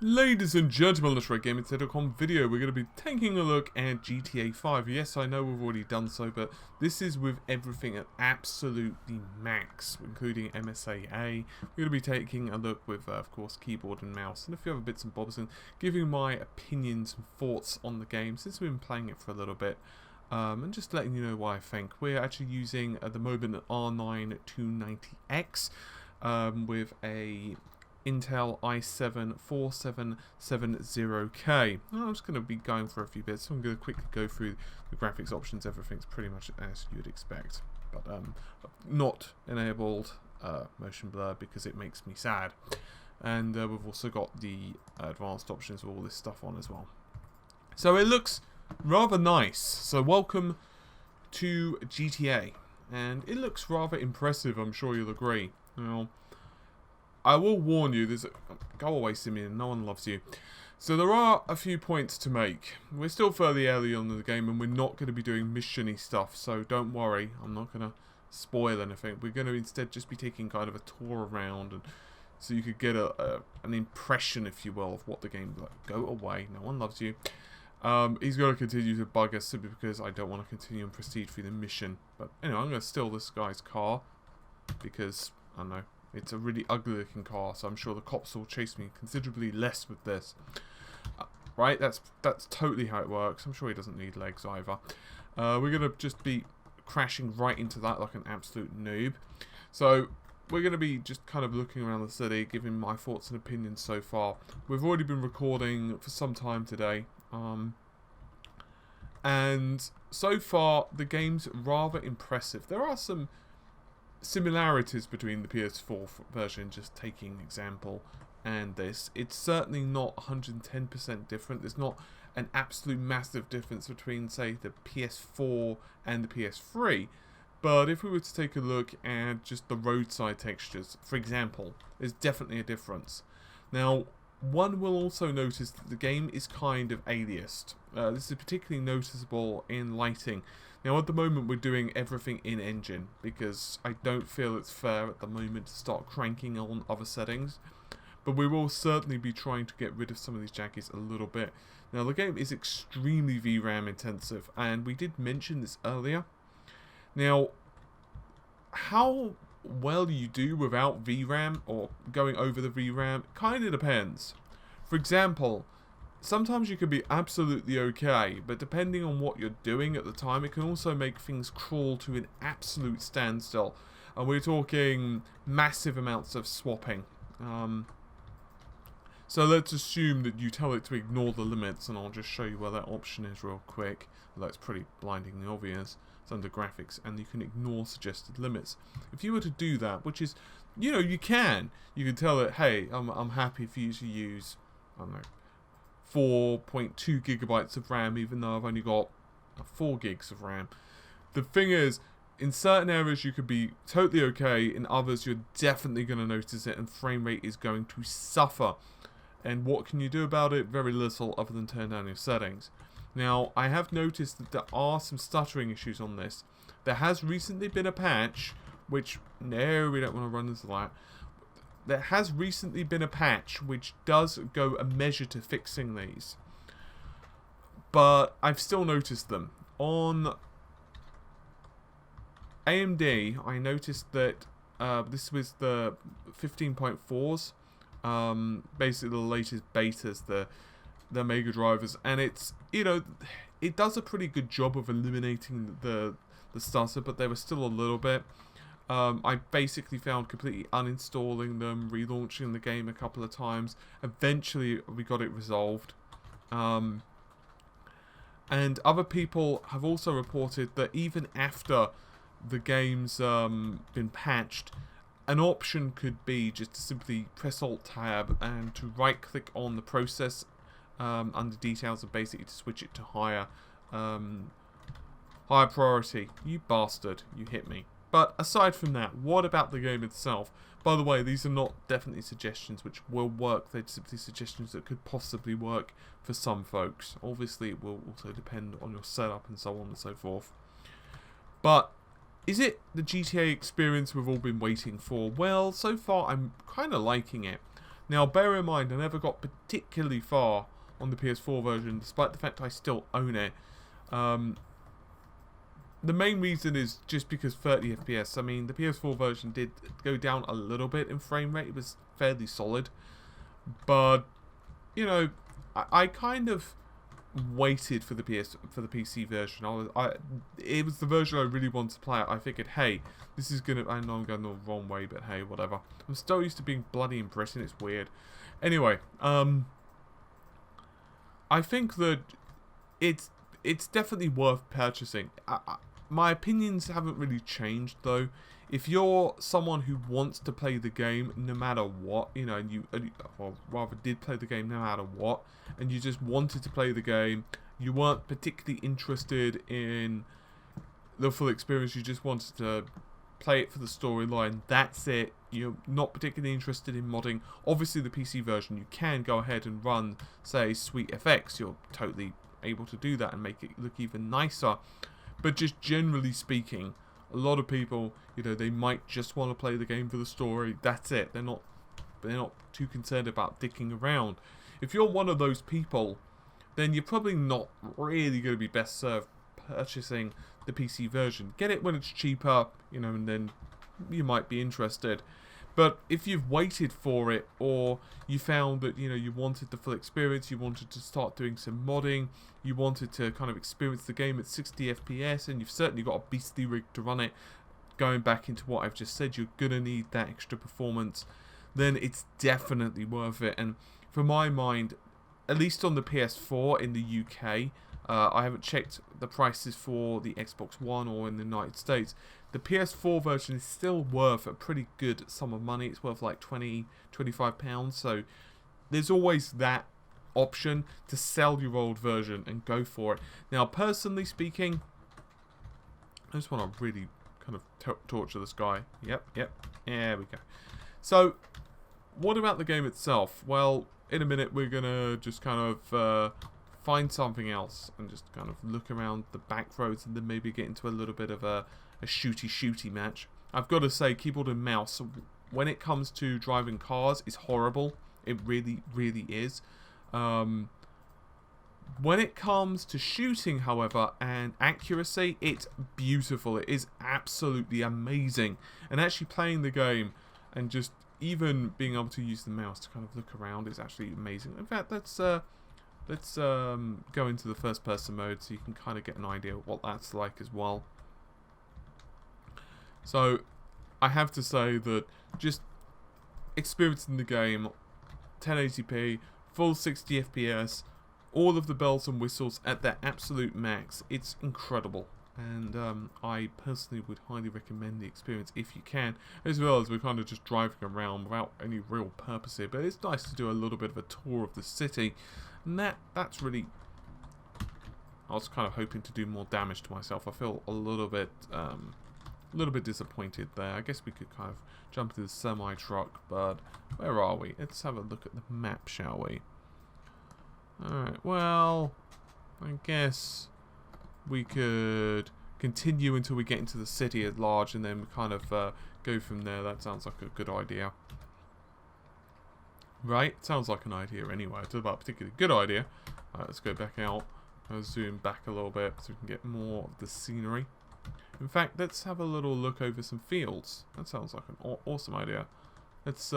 Ladies and gentlemen, let's RayneGaming.com video. We're going to be taking a look at GTA 5. Yes, I know we've already done so, but this is with everything at absolutely max, including MSAA. We're going to be taking a look with, of course, keyboard and mouse, and a few other bits and bobs, and giving my opinions and thoughts on the game since we've been playing it for a little bit. And just letting you know why I think. We're actually using, at the moment, an R9 290X with a Intel i7 4770K. I'm just going to be going for a few bits, so I'm going to quickly go through the graphics options. Everything's pretty much as you'd expect, but not enabled motion blur because it makes me sad. And we've also got the advanced options with all this stuff on as well. So it looks rather nice. So welcome to GTA, and it looks rather impressive, I'm sure you'll agree. Now, I will warn you, go away, Simeon, no one loves you. So there are a few points to make. We're still fairly early on in the game, and we're not going to be doing mission-y stuff, so don't worry, I'm not going to spoil anything. We're going to instead just be taking kind of a tour around, and so you could get an impression, if you will, of what the game's like. Go away, no one loves you. He's going to continue to bug us simply because I don't want to continue and proceed through the mission. But anyway, I'm going to steal this guy's car, because, I don't know, it's a really ugly looking car, so I'm sure the cops will chase me considerably less with this. Right, that's totally how it works. I'm sure he doesn't need legs either. We're going to just be crashing right into that like an absolute noob. So we're going to be just kind of looking around the city, giving my thoughts and opinions so far. We've already been recording for some time today. And so far the game's rather impressive. There are some similarities between the PS4 version, just taking an example, and this. It's certainly not 110% different. There's not an absolute massive difference between, say, the PS4 and the PS3. But if we were to take a look at just the roadside textures, for example, there's definitely a difference. Now, one will also notice that the game is kind of aliased. This is particularly noticeable in lighting. Now, at the moment, we're doing everything in engine because I don't feel it's fair at the moment to start cranking on other settings. But we will certainly be trying to get rid of some of these jaggies a little bit. Now, the game is extremely VRAM intensive, and we did mention this earlier. Now, how well you do without VRAM or going over the VRAM kind of depends. For example, sometimes you can be absolutely okay, but depending on what you're doing at the time, it can also make things crawl to an absolute standstill. And we're talking massive amounts of swapping. So let's assume that you tell it to ignore the limits, and I'll just show you where that option is real quick. That's pretty blindingly obvious. It's under graphics, and you can ignore suggested limits. If you were to do that, which is, you know, you can tell it, hey, I'm happy for you to use, I don't know, 4.2 gigabytes of RAM, even though I've only got 4 gigs of RAM. The thing is, in certain areas you could be totally okay, in others you're definitely going to notice it, and frame rate is going to suffer. And what can you do about it? Very little, other than turn down your settings. Now, I have noticed that there are some stuttering issues on this. There has recently been a patch, which, no, we don't want to run into that. There has recently been a patch which does go a measure to fixing these. But I've still noticed them. On AMD, I noticed that this was the 15.4s. Basically the latest betas, the Mega drivers, and it's, you know, it does a pretty good job of eliminating the stutter, but there was still a little bit. I basically found completely uninstalling them, relaunching the game a couple of times. Eventually we got it resolved. And other people have also reported that even after the game's been patched, an option could be just to simply press Alt-Tab and to right-click on the process under details and basically to switch it to higher priority. You bastard, you hit me. But aside from that, what about the game itself? By the way, these are not definitely suggestions which will work. They're simply suggestions that could possibly work for some folks. Obviously, it will also depend on your setup and so on and so forth. But is it the GTA experience we've all been waiting for? Well, so far I'm kind of liking it. Now, bear in mind, I never got particularly far on the PS4 version, despite the fact I still own it. The main reason is just because 30 FPS. I mean, the PS4 version did go down a little bit in frame rate. It was fairly solid. But, you know, I kind of waited for the PC version. It was the version I really wanted to play. I figured, hey, this is gonna. I know I'm going the wrong way, but hey, whatever. I'm still used to being bloody in Britain. It's weird. Anyway, I think that it's definitely worth purchasing. My opinions haven't really changed though. If you're someone who wants to play the game no matter what, you know, or rather did play the game no matter what, and you just wanted to play the game, you weren't particularly interested in the full experience, you just wanted to play it for the storyline, that's it. You're not particularly interested in modding. Obviously the PC version, you can go ahead and run, say, Sweet FX. You're totally able to do that and make it look even nicer. But just generally speaking, a lot of people, you know, they might just want to play the game for the story. That's it. They're not too concerned about dicking around. If you're one of those people, then you're probably not really going to be best served purchasing the PC version. Get it when it's cheaper, you know, and then you might be interested. But if you've waited for it, or you found that, you know, you wanted the full experience, you wanted to start doing some modding, you wanted to kind of experience the game at 60 FPS, and you've certainly got a beastly rig to run it, going back into what I've just said, you're going to need that extra performance, then it's definitely worth it. And for my mind, at least on the PS4 in the UK, I haven't checked the prices for the Xbox One or in the United States. The PS4 version is still worth a pretty good sum of money. It's worth like £20–25. So there's always that option to sell your old version and go for it. Now, personally speaking, I just want to really kind of torture this guy. Yep. There we go. So, what about the game itself? Well, in a minute we're going to just kind of find something else and just kind of look around the back roads and then maybe get into a little bit of a shooty match. I've got to say, keyboard and mouse, when it comes to driving cars, is horrible. It really is. When it comes to shooting, however, and accuracy, it's beautiful. It is absolutely amazing. And actually playing the game and just even being able to use the mouse to kind of look around is actually amazing. In fact, let's go into the first person mode so you can kind of get an idea of what that's like as well. So, I have to say that just experiencing the game, 1080p, full 60 FPS, all of the bells and whistles at their absolute max, it's incredible. And I personally would highly recommend the experience if you can, as well as we're kind of just driving around without any real purpose here. But it's nice to do a little bit of a tour of the city, and that's really. I was kind of hoping to do more damage to myself. I feel a little bit disappointed there. I guess we could kind of jump into the semi-truck, but where are we? Let's have a look at the map, shall we? Alright, well, I guess we could continue until we get into the city at large and then kind of go from there. That sounds like a good idea. Right? Sounds like an idea anyway. It's about a particularly good idea. Let's go back out. I'll zoom back a little bit so we can get more of the scenery. In fact, let's have a little look over some fields. That sounds like an awesome idea. Let's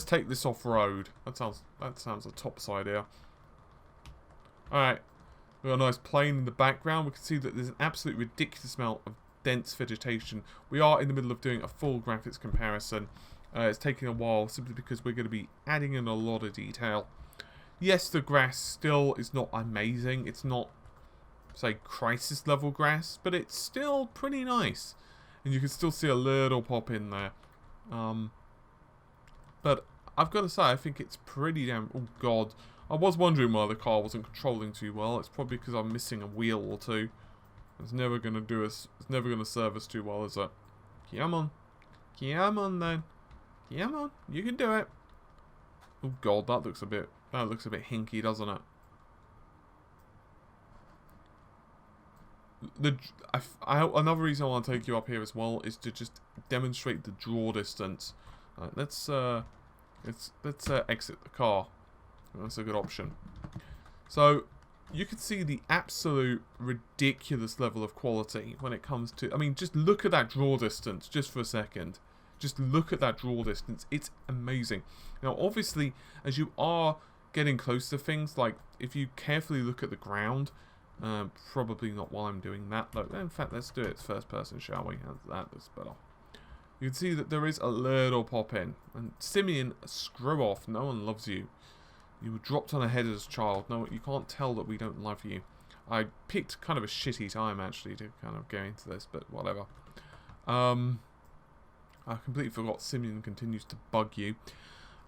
take this off-road. That sounds a tops idea. Alright. We've got a nice plain in the background. We can see that there's an absolute ridiculous amount of dense vegetation. We are in the middle of doing a full graphics comparison. It's taking a while simply because we're going to be adding in a lot of detail. Yes, the grass still is not amazing. It's not, say, crisis level grass, but it's still pretty nice. And you can still see a little pop in there. But I've got to say, I think it's pretty damn... Oh, God. I was wondering why the car wasn't controlling too well. It's probably because I'm missing a wheel or two. It's never going to do us... It's never going to serve us too well, is it? Come on. Come on, then. Come on. You can do it. Oh, God. That looks a bit hinky, doesn't it? Another reason I want to take you up here as well is to just demonstrate the draw distance. Let's let's exit the car. That's a good option. So you can see the absolute ridiculous level of quality when it comes to... I mean, just look at that draw distance just for a second. Just look at that draw distance. It's amazing. Now, obviously, as you are getting close to things, like if you carefully look at the ground, probably not while I'm doing that, though. In fact, let's do it first person, shall we? That looks better. You can see that there is a little pop in. And Simeon, screw off. No one loves you. You were dropped on a head as a child. No, you can't tell that we don't love you. I picked kind of a shitty time, actually, to kind of go into this, but whatever. I completely forgot Simeon continues to bug you.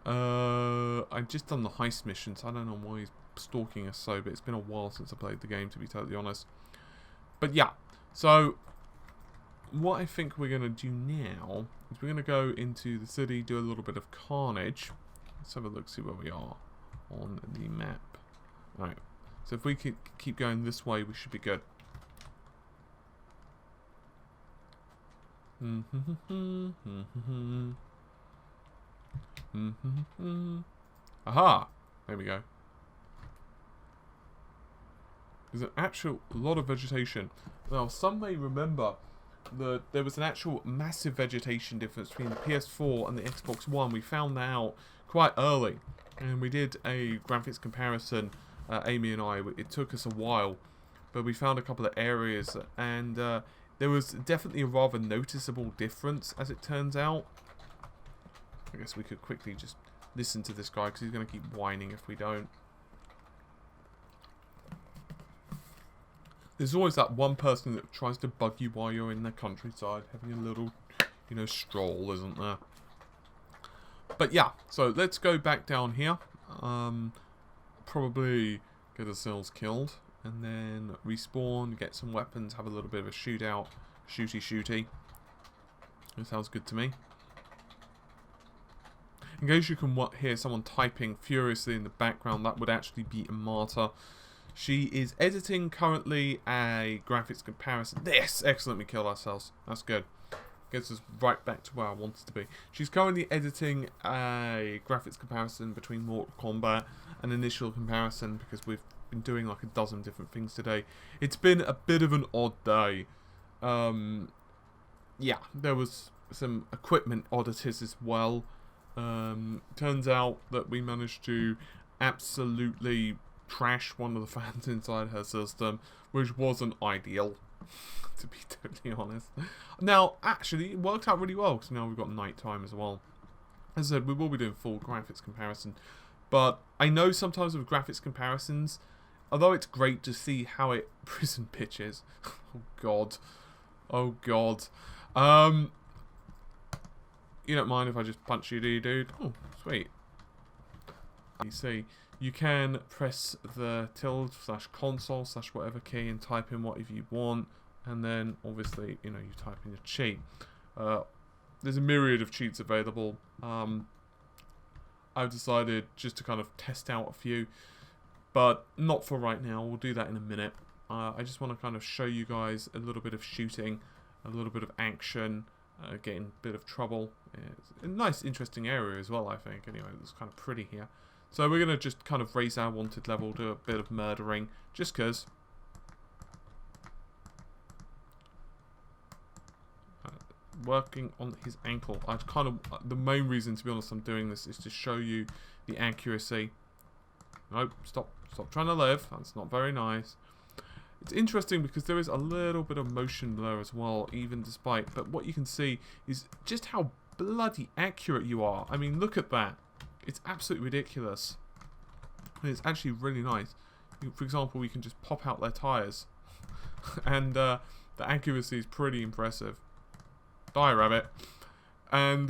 I've just done the heist mission, so I don't know why he's stalking us so, but it's been a while since I played the game, to be totally honest. But yeah, so what I think we're going to do now is we're going to go into the city, do a little bit of carnage. Let's have a look, see where we are on the map. Alright, so if we keep going this way, we should be good. Aha! There we go. There's an actual lot of vegetation. Now, some may remember that there was an actual massive vegetation difference between the PS4 and the Xbox One. We found that out quite early, and we did a graphics comparison, Amy and I. It took us a while, but we found a couple of areas, and there was definitely a rather noticeable difference, as it turns out. I guess we could quickly just listen to this guy, because he's going to keep whining if we don't. There's always that one person that tries to bug you while you're in the countryside, having a little, you know, stroll, isn't there? But yeah, so let's go back down here. Probably get ourselves killed, and then respawn, get some weapons, have a little bit of a shootout, shooty. That sounds good to me. In case you can hear someone typing furiously in the background, that would actually be a martyr. She is editing currently a graphics comparison. Yes, excellent, we killed ourselves. That's good. Gets us right back to where I wanted to be. She's currently editing a graphics comparison between Mortal Kombat and initial comparison, because we've been doing like a dozen different things today. It's been a bit of an odd day. Yeah, there was some equipment oddities as well. Turns out that we managed to absolutely trash one of the fans inside her system, which wasn't ideal, to be totally honest. Now, actually, it worked out really well, because now we've got night time as well. As I said, we will be doing full graphics comparison, but I know sometimes with graphics comparisons, although it's great to see how it prison pitches. Oh god. You don't mind if I just punch you, do you, dude? Oh, sweet. You see, you can press the tilde/console/whatever key and type in whatever you want, and then obviously, you know, you type in your cheat. There's a myriad of cheats available. I've decided just to kind of test out a few, but not for right now. We'll do that in a minute. I just want to kind of show you guys a little bit of shooting, a little bit of action, getting a bit of trouble. It's a nice, interesting area as well, I think. Anyway, it looks kind of pretty here. So we're going to just kind of raise our wanted level, do a bit of murdering, just because. Working on his ankle. The main reason, to be honest, I'm doing this is to show you the accuracy. Nope, stop trying to live. That's not very nice. It's interesting because there is a little bit of motion blur as well, even despite. But what you can see is just how bloody accurate you are. I mean, look at that. It's absolutely ridiculous. And it's actually really nice. For example, we can just pop out their tires. And the accuracy is pretty impressive. Die, rabbit. And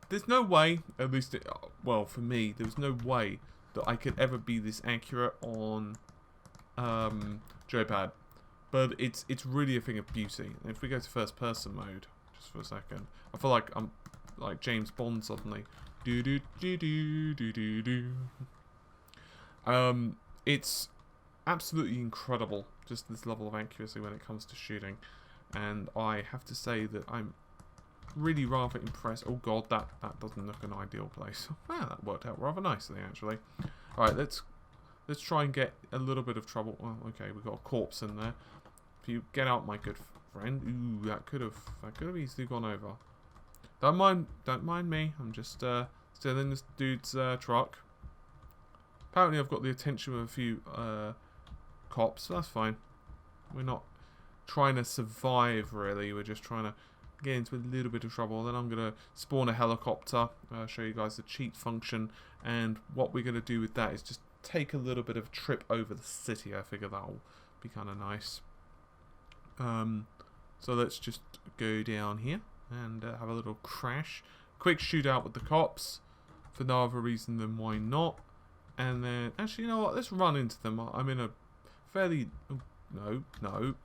there's no way, at least, well, for me, there's no way that I could ever be this accurate on Joypad. But it's really a thing of beauty. And if we go to first person mode, just for a second, I feel like I'm like James Bond suddenly. Do do do do do do do. It's absolutely incredible, just this level of accuracy when it comes to shooting. And I have to say that I'm really rather impressed. Oh god, that doesn't look an ideal place. Wow, that worked out rather nicely actually. Alright, let's try and get a little bit of trouble. Oh, okay, we've got a corpse in there. If you get out, my good friend. Ooh, that could have easily gone over. Don't mind me. I'm just still in this dude's truck. Apparently I've got the attention of a few cops, so that's fine. We're not trying to survive really, we're just trying to get into a little bit of trouble. Then I'm going to spawn a helicopter, show you guys the cheat function, and what we're going to do with that is just take a little bit of a trip over the city. I figure that'll be kind of nice. So let's just go down here and have a little crash. Quick shootout with the cops, for no other reason than why not. And then, actually, you know what? Let's run into them. I'm in a fairly... No.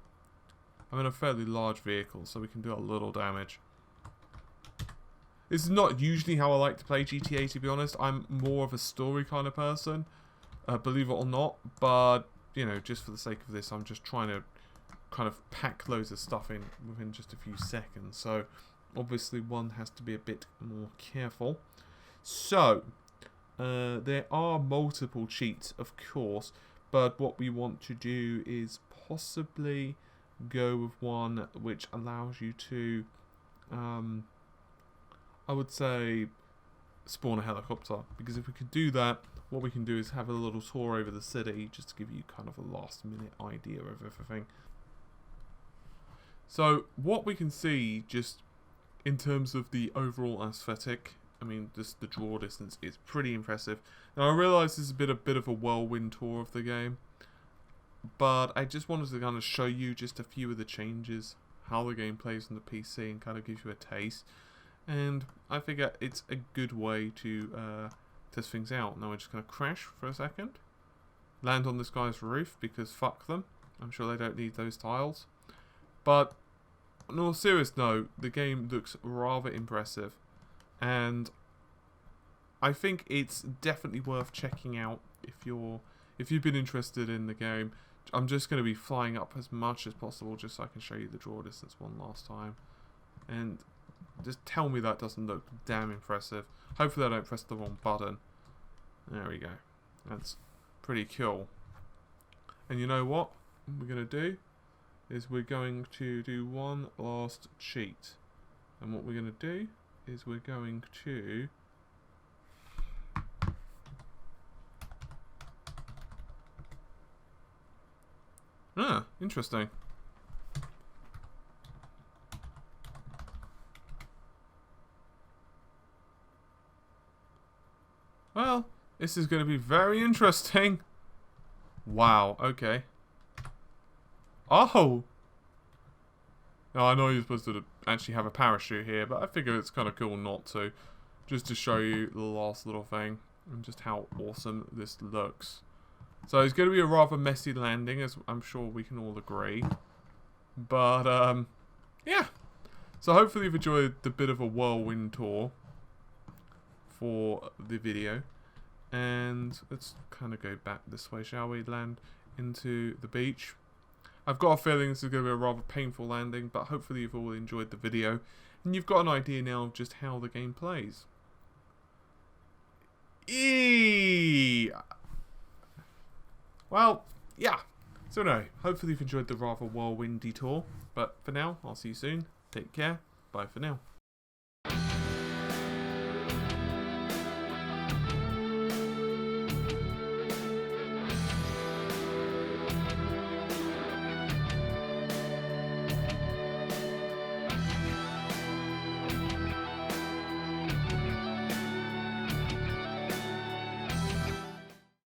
I'm in a fairly large vehicle, so we can do a little damage. This is not usually how I like to play GTA, to be honest. I'm more of a story kind of person, believe it or not. But, you know, just for the sake of this, I'm just trying to kind of pack loads of stuff in within just a few seconds. So, obviously, one has to be a bit more careful. So... there are multiple cheats, of course, but what we want to do is possibly go with one which allows you to, I would say, spawn a helicopter. Because if we could do that, what we can do is have a little tour over the city, just to give you kind of a last minute idea of everything. So, what we can see, just in terms of the overall aesthetic, I mean, just the draw distance is pretty impressive. Now, I realise this is a bit of a whirlwind tour of the game, but I just wanted to kind of show you just a few of the changes, how the game plays on the PC, and kind of give you a taste. And I figure it's a good way to test things out. Now we're just going to crash for a second, land on this guy's roof, because fuck them. I'm sure they don't need those tiles. But on a serious note, the game looks rather impressive. And I think it's definitely worth checking out if you've been interested in the game. I'm just going to be flying up as much as possible just so I can show you the draw distance one last time. And just tell me that doesn't look damn impressive. Hopefully I don't press the wrong button. There we go. That's pretty cool. And you know what we're going to do is we're going to do one last cheat. And what we're going to do is we're going to interesting. Well, this is going to be very interesting. Wow, okay. Oh! Now, I know you're supposed to actually have a parachute here, but I figure it's kind of cool not to. Just to show you the last little thing and just how awesome this looks. So it's going to be a rather messy landing, as I'm sure we can all agree. But, yeah. So hopefully you've enjoyed the bit of a whirlwind tour for the video. And let's kind of go back this way, shall we? Land into the beach. I've got a feeling this is going to be a rather painful landing, but hopefully you've all enjoyed the video. And you've got an idea now of just how the game plays. Well, yeah. So no, hopefully you've enjoyed the rather whirlwindy tour. But for now, I'll see you soon. Take care. Bye for now.